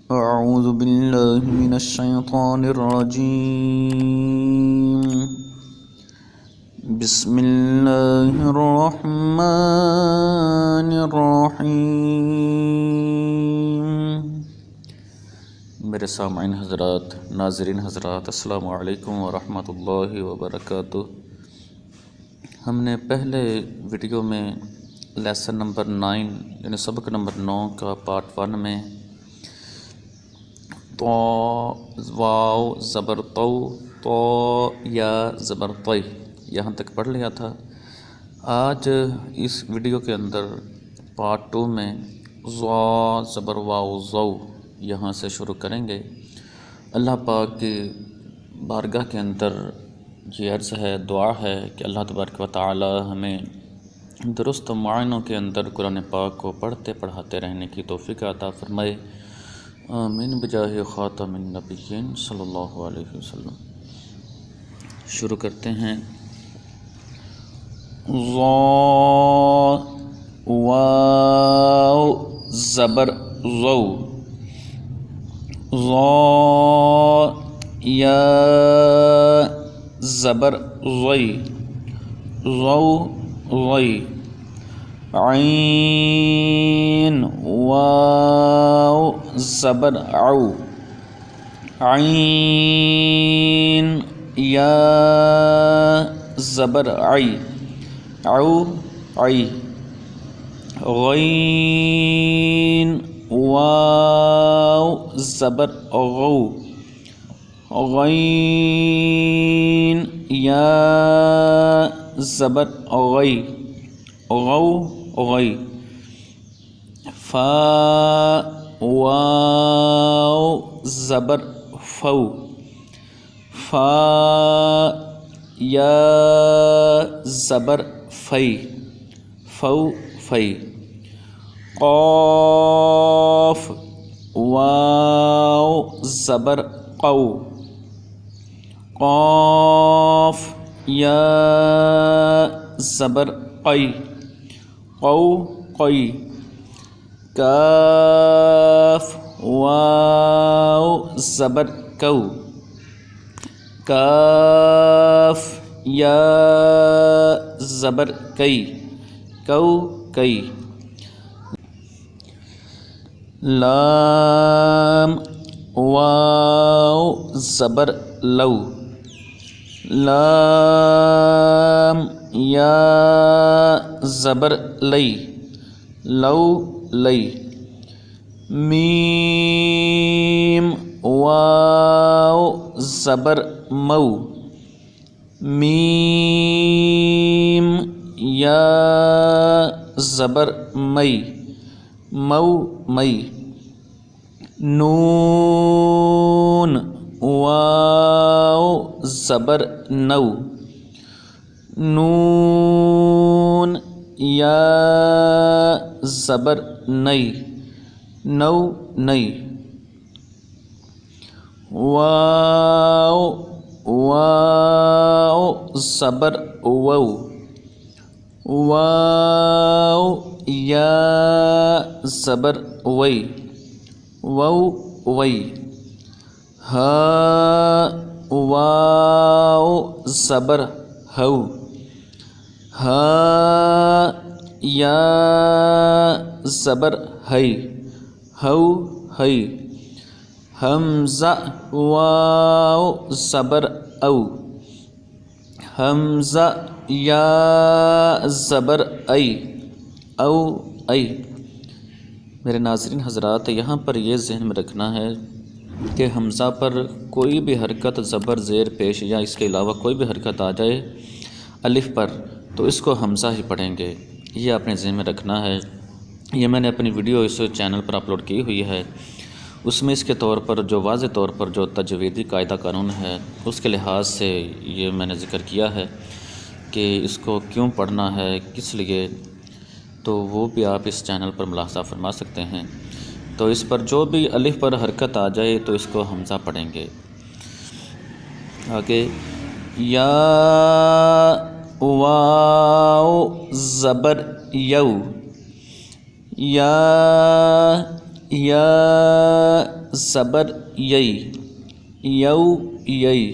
أعوذ بالله من الشيطان الرجيم. بسم الله الرحمن الرحيم. میرے سامعین حضرات، ناظرین حضرات، السلام علیکم ورحمۃ اللہ وبرکاتہ۔ ہم نے پہلے ویڈیو میں لیسن نمبر 9 یعنی سبق نمبر 9 کا پارٹ 1 میں تو واو زبر تو یا زبر طی یہاں تک پڑھ لیا تھا۔ آج اس ویڈیو کے اندر پارٹ 2 میں ضا زبر واو زو یہاں سے شروع کریں گے۔ اللہ پاک کی بارگاہ کے اندر یہ عرض ہے، دعا ہے کہ اللہ تبارک و تعالی ہمیں درست معنوں کے اندر قرآن پاک کو پڑھتے پڑھاتے رہنے کی توفیق عطا فرمائے، آمین بجاہ خاتم النبیین صلی اللہ علیہ وسلم۔ شروع کرتے ہیں۔ ضا واو زبر ضو، ضا یا زبر ضی، ضو ضی، عین واو زبر عو، عین یا زبر عی، عو عی، غین واو زبر غو، غین یا زبر غی، غو غی، فا واو زبر فو، فا یا زبر فی، فو فی، قاف واو زبر قو، قاف یا زبر قی، قو قی، کاف واو زبر کو، کاف یا زبر کئی، کو کئی، لام واو زبر لو، لام یا زبر لئی، لو لئی، میم واو زبر مو، میم یا زبر مئی، مو مئی، نون واو زبر نو، نون یا زبر نئی، نو نئی، واو واو زبر وو، واو یا زبر وی، وو وی، ہا واو زبر ہو، ہا یا زبر ہئی، ہو ہئی، حمزہ واو زبر او، حمزہ یا زبر ای، او ای۔ میرے ناظرین حضرات، یہاں پر یہ ذہن میں رکھنا ہے کہ حمزہ پر کوئی بھی حرکت زبر زیر پیش یا اس کے علاوہ کوئی بھی حرکت آ جائے الف پر تو اس کو حمزہ ہی پڑھیں گے، یہ اپنے ذہن میں رکھنا ہے۔ یہ میں نے اپنی ویڈیو اس چینل پر اپلوڈ کی ہوئی ہے، اس میں اس کے طور پر جو واضح طور پر جو تجویدی قاعدہ قانون ہے اس کے لحاظ سے یہ میں نے ذکر کیا ہے کہ اس کو کیوں پڑھنا ہے، کس لیے، تو وہ بھی آپ اس چینل پر ملاحظہ فرما سکتے ہیں۔ تو اس پر جو بھی الف پر حرکت آ جائے تو اس کو حمزہ پڑھیں گے۔ آگے یا واو زبر یو، یا زبر یئی، یو یئی۔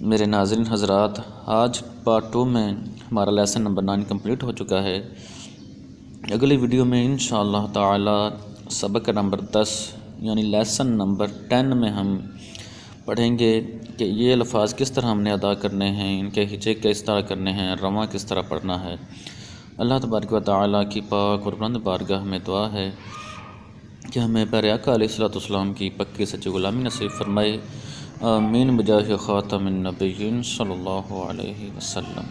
میرے ناظرین حضرات، آج پارٹ 2 میں ہمارا لیسن نمبر 9 کمپلیٹ ہو چکا ہے۔ اگلی ویڈیو میں انشاءاللہ تعالی سبق نمبر 10 یعنی لیسن نمبر 10 میں ہم پڑھیں گے کہ یہ الفاظ کس طرح ہم نے ادا کرنے ہیں، ان کے ہجے کس طرح کرنے ہیں، رواں کس طرح پڑھنا ہے۔ اللہ تبارک و تعالی کی پاک اور بلند بارگاہ میں دعا ہے کہ ہمیں پیارے آقا علیہ الصلوۃ والسلام کی پکی سچی غلامی نصیب فرمائے، آمین بجاہ خاتم النبیین صلی اللہ علیہ وسلم۔